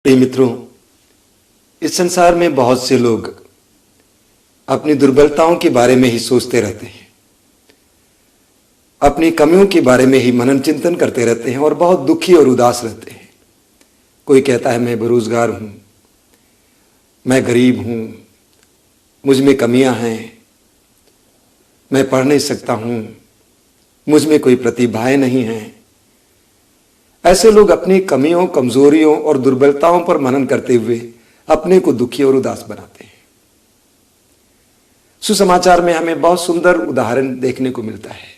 प्रिय मित्रों, इस संसार में बहुत से लोग अपनी दुर्बलताओं के बारे में ही सोचते रहते हैं, अपनी कमियों के बारे में ही मनन चिंतन करते रहते हैं और बहुत दुखी और उदास रहते हैं। कोई कहता है मैं बेरोजगार हूं, मैं गरीब हूं, मुझ में कमियां हैं, मैं पढ़ नहीं सकता हूं, मुझ में कोई प्रतिभाएं नहीं हैं। ऐसे लोग अपनी कमियों, कमजोरियों और दुर्बलताओं पर मनन करते हुए अपने को दुखी और उदास बनाते हैं। सुसमाचार में हमें बहुत सुंदर उदाहरण देखने को मिलता है।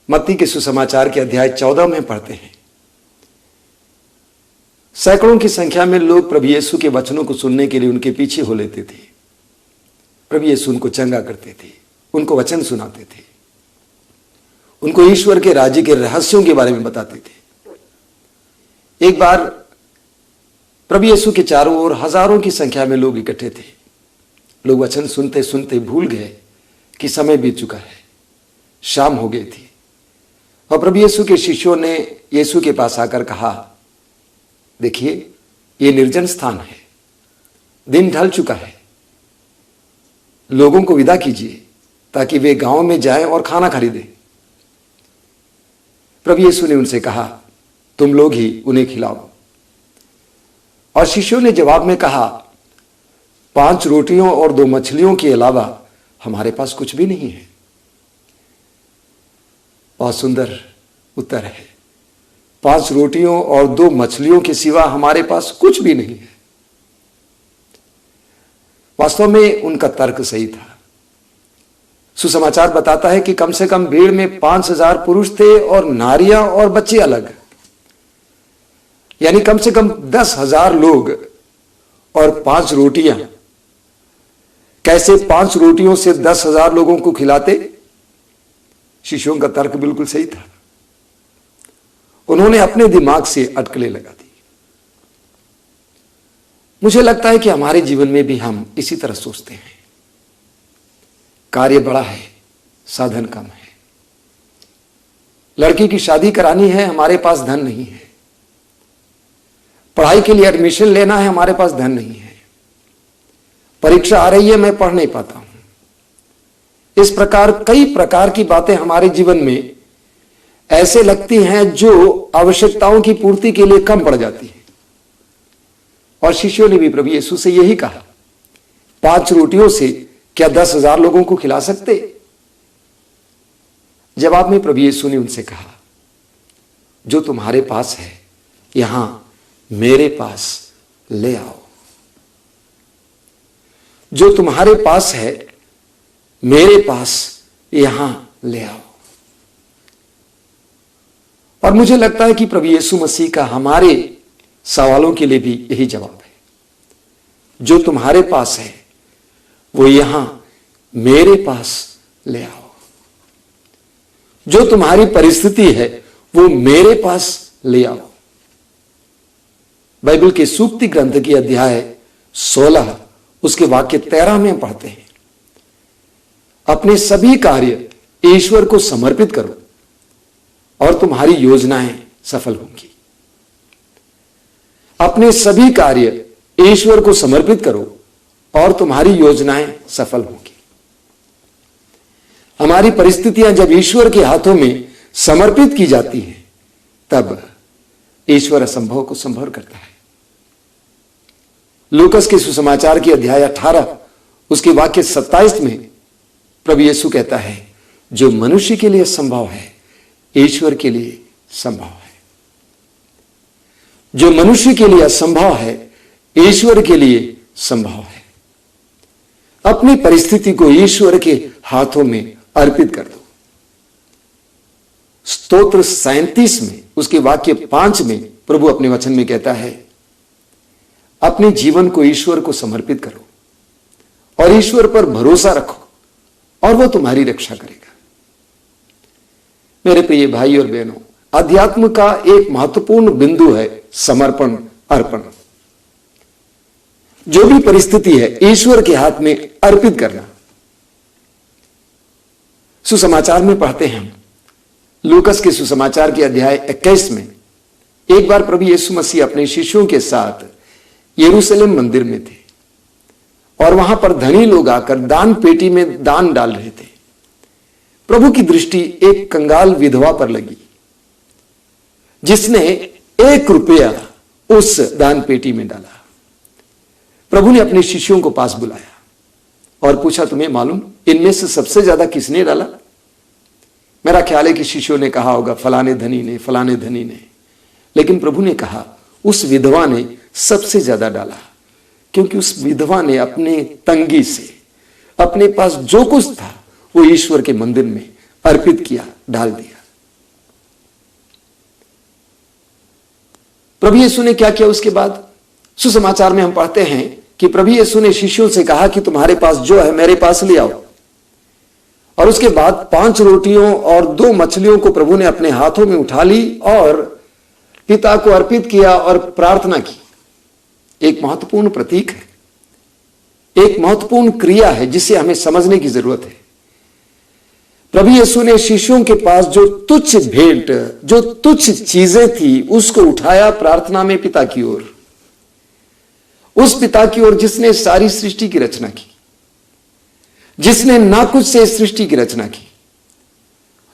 मत्ती के सुसमाचार के अध्याय 14 में पढ़ते हैं, सैकड़ों की संख्या में लोग प्रभु यीशु के वचनों को सुनने के लिए उनके पीछे हो लेते थे। प्रभु यीशु उनको चंगा करते थे, उनको वचन सुनाते थे, उनको ईश्वर के राज्य के रहस्यों के बारे में बताते थे। एक बार प्रभु यीशु के चारों ओर हजारों की संख्या में लोग इकट्ठे थे। लोग वचन सुनते सुनते भूल गए कि समय बीत चुका है, शाम हो गई थी। और प्रभु यीशु के शिष्यों ने यीशु के पास आकर कहा, देखिए ये निर्जन स्थान है, दिन ढल चुका है, लोगों को विदा कीजिए ताकि वे गांव में जाएं और खाना खरीदें। प्रभु यीशु ने उनसे कहा, तुम लोग ही उन्हें खिलाओ। और शिष्यों ने जवाब में कहा, 5 रोटियों और 2 मछलियों के अलावा हमारे पास कुछ भी नहीं है। बहुत सुंदर उत्तर है, 5 रोटियों और 2 मछलियों के सिवा हमारे पास कुछ भी नहीं है। वास्तव में उनका तर्क सही था। सुसमाचार बताता है कि कम से कम भीड़ में 5000 पुरुष थे और नारियां और बच्चे अलग, यानी कम से कम 10,000 लोग और 5 रोटियां। कैसे 5 रोटियों से 10,000 लोगों को खिलाते? शिष्यों का तर्क बिल्कुल सही था। उन्होंने अपने दिमाग से अटकलें लगा दी। मुझे लगता है कि हमारे जीवन में भी हम इसी तरह सोचते हैं। कार्य बड़ा है, साधन कम है। लड़की की शादी करानी है, हमारे पास धन नहीं है। पढ़ाई के लिए एडमिशन लेना है, हमारे पास धन नहीं है। परीक्षा आ रही है, मैं पढ़ नहीं पाता हूं। इस प्रकार कई प्रकार की बातें हमारे जीवन में ऐसे लगती हैं जो आवश्यकताओं की पूर्ति के लिए कम पड़ जाती है। और शिष्यों ने भी प्रभु यीशु से यही कहा, 5 रोटियों से क्या 10,000 लोगों को खिला सकते? जवाब में प्रभु यीशु ने उनसे कहा, जो तुम्हारे पास है यहां मेरे पास ले आओ। जो तुम्हारे पास है मेरे पास यहां ले आओ। और मुझे लगता है कि प्रभु यीशु मसीह का हमारे सवालों के लिए भी यही जवाब है। जो तुम्हारे पास है वो यहां मेरे पास ले आओ। जो तुम्हारी परिस्थिति है वो मेरे पास ले आओ। बाइबल के सूक्ति ग्रंथ की अध्याय 16 उसके वाक्य 13 में पढ़ते हैं, अपने सभी कार्य ईश्वर को समर्पित करो और तुम्हारी योजनाएं सफल होंगी। अपने सभी कार्य ईश्वर को समर्पित करो और तुम्हारी योजनाएं सफल होंगी। हमारी परिस्थितियां जब ईश्वर के हाथों में समर्पित की जाती हैं, तब ईश्वर असंभव को संभव करता है। लूकस के सुसमाचार की अध्याय 18 उसके वाक्य 27 में प्रभु यीशु कहता है, जो मनुष्य के लिए संभव है ईश्वर के लिए संभव है। जो मनुष्य के लिए असंभव है ईश्वर के लिए संभव है। अपनी परिस्थिति को ईश्वर के हाथों में अर्पित कर दो। स्तोत्र 37 में उसके वाक्य 5 में प्रभु अपने वचन में कहता है, अपने जीवन को ईश्वर को समर्पित करो और ईश्वर पर भरोसा रखो और वो तुम्हारी रक्षा करेगा। मेरे प्रिय भाई और बहनों, अध्यात्म का एक महत्वपूर्ण बिंदु है समर्पण, अर्पण। जो भी परिस्थिति है ईश्वर के हाथ में अर्पित करना। सुसमाचार में पढ़ते हैं, लूकस के सुसमाचार के अध्याय 21 में एक बार प्रभु यीशु मसीह अपने शिष्यों के साथ यरूशलेम मंदिर में थे और वहां पर धनी लोग आकर दान पेटी में दान डाल रहे थे। प्रभु की दृष्टि एक कंगाल विधवा पर लगी जिसने 1 रुपया उस दान पेटी में डाला। प्रभु ने अपने शिष्यों को पास बुलाया और पूछा, तुम्हें मालूम इनमें से सबसे ज्यादा किसने डाला? मेरा ख्याल है कि शिष्यों ने कहा होगा फलाने धनी ने, फलाने धनी ने। लेकिन प्रभु ने कहा उस विधवा ने सबसे ज्यादा डाला, क्योंकि उस विधवा ने अपने तंगी से अपने पास जो कुछ था वो ईश्वर के मंदिर में अर्पित किया, डाल दिया। प्रभु यीशु ने क्या किया उसके बाद? सुसमाचार में हम पढ़ते हैं कि प्रभु यीशु ने शिष्यों से कहा कि तुम्हारे पास जो है मेरे पास ले आओ। और उसके बाद 5 रोटियों और 2 मछलियों को प्रभु ने अपने हाथों में उठा ली और पिता को अर्पित किया और प्रार्थना की। एक महत्वपूर्ण प्रतीक है, एक महत्वपूर्ण क्रिया है जिसे हमें समझने की जरूरत है। प्रभु यीशु ने शिष्यों के पास जो तुच्छ भेंट, जो तुच्छ चीजें थी, उसको उठाया प्रार्थना में पिता की ओर, उस पिता की ओर जिसने सारी सृष्टि की रचना की, जिसने ना कुछ से सृष्टि की रचना की,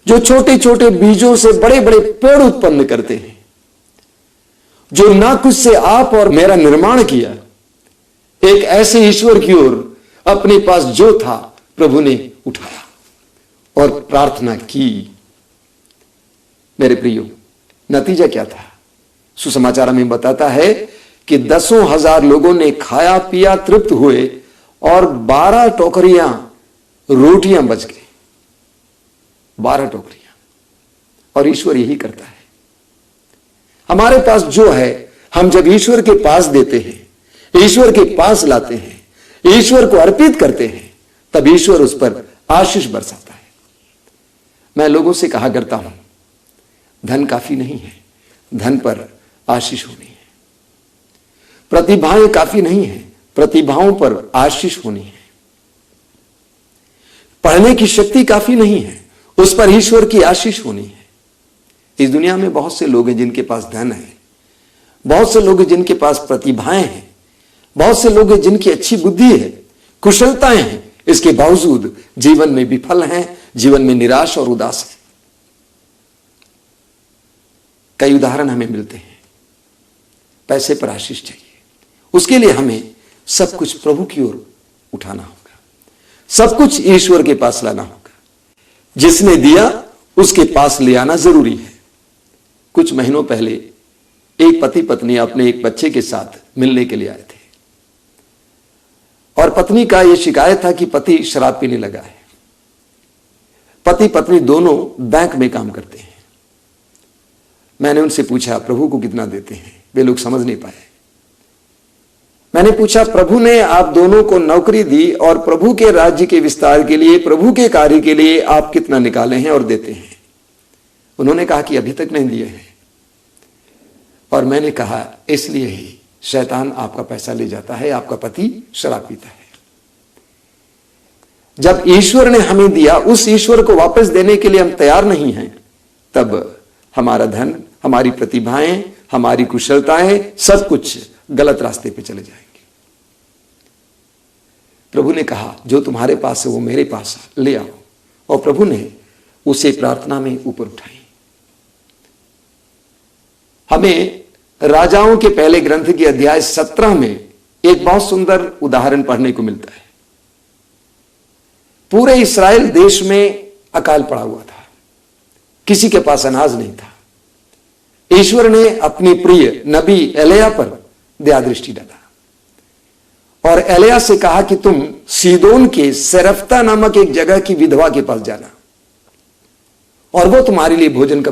जो छोटे छोटे बीजों से बड़े बड़े पेड़ उत्पन्न करते हैं, जो ना कुछ से आप और मेरा निर्माण किया। एक ऐसे ईश्वर की ओर अपने पास जो था प्रभु ने उठाया और प्रार्थना की। मेरे प्रियो, नतीजा क्या था? सुसमाचार में बताता है कि 10,000 लोगों ने खाया पिया, तृप्त हुए और 12 टोकरियां रोटियां बच गई। 12 टोकरियां। और ईश्वर यही करता है। हमारे पास जो है, हम जब ईश्वर के पास देते हैं, ईश्वर के पास लाते हैं, ईश्वर को अर्पित करते हैं, तब ईश्वर उस पर आशीष बरसाता है। मैं लोगों से कहा करता हूं, धन काफी नहीं है, धन पर आशीष होनी है। प्रतिभाएं काफी नहीं है, प्रतिभाओं पर आशीष होनी है। पढ़ने की शक्ति काफी नहीं है, उस पर ईश्वर की आशीष होनी है। इस दुनिया में बहुत से लोग हैं जिनके पास धन है, बहुत से लोग हैं जिनके पास प्रतिभाएं हैं, बहुत से लोग हैं जिनकी अच्छी बुद्धि है, कुशलताएं हैं, इसके बावजूद जीवन में विफल हैं, जीवन में निराश और उदास है। कई उदाहरण हमें मिलते हैं। पैसे पर आशीष चाहिए, उसके लिए हमें सब कुछ प्रभु की ओर उठाना होगा, सब कुछ ईश्वर के पास लाना होगा। जिसने दिया उसके पास ले आना जरूरी है। कुछ महीनों पहले एक पति पत्नी अपने एक बच्चे के साथ मिलने के लिए आए थे और पत्नी का यह शिकायत था कि पति शराब पीने लगा है। पति पत्नी दोनों बैंक में काम करते हैं। मैंने उनसे पूछा प्रभु को कितना देते हैं? वे लोग समझ नहीं पाए। मैंने पूछा प्रभु ने आप दोनों को नौकरी दी और प्रभु के राज्य के विस्तार के लिए, प्रभु के कार्य के लिए आप कितना निकाले हैं और देते हैं? उन्होंने कहा कि अभी तक नहीं दिए हैं। और मैंने कहा इसलिए ही शैतान आपका पैसा ले जाता है, आपका पति शराब पीता है। जब ईश्वर ने हमें दिया, उस ईश्वर को वापस देने के लिए हम तैयार नहीं हैं, तब हमारा धन, हमारी प्रतिभाएं, हमारी कुशलताएं, सब कुछ गलत रास्ते पे चले जाएंगे। प्रभु ने कहा जो तुम्हारे पास है वो मेरे पास ले आओ, और प्रभु ने उसे प्रार्थना में ऊपर उठाई। हमें राजाओं के पहले ग्रंथ के अध्याय 17 में एक बहुत सुंदर उदाहरण पढ़ने को मिलता है। पूरे इस्राएल देश में अकाल पड़ा हुआ था, किसी के पास अनाज नहीं था। ईश्वर ने अपनी प्रिय नबी एलिया पर दया दृष्टि डाला और एलिया से कहा कि तुम सीदोन के सेरफ्ता नामक एक जगह की विधवा के पास जाना और वो तुम्हारे लिए भोजन का